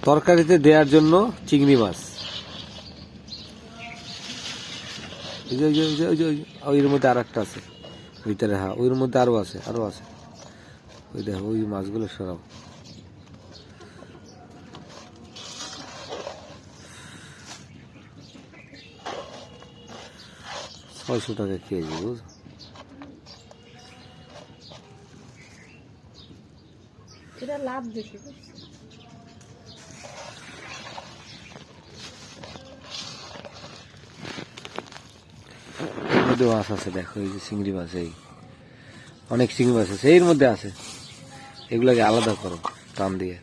তরকারিতে দেওয়ার জন্য চিংড়ি মাছ। ওইর মধ্যে আর একটা আছে ভিতরে, হ্যাঁ ওইর মধ্যে আরো আছে, আরো আছে। ওই দেখো ওই মাছগুলো সরাও। $600 কেজি, বুঝ। এটা লাভ বেশি। এর মধ্যে মাছ আছে, দেখো এই যে চিংড়ি মাছ, এই অনেক চিংড়ি মাছ আছে এর মধ্যে আছে। এগুলাকে আলাদা করো টান দিয়ে।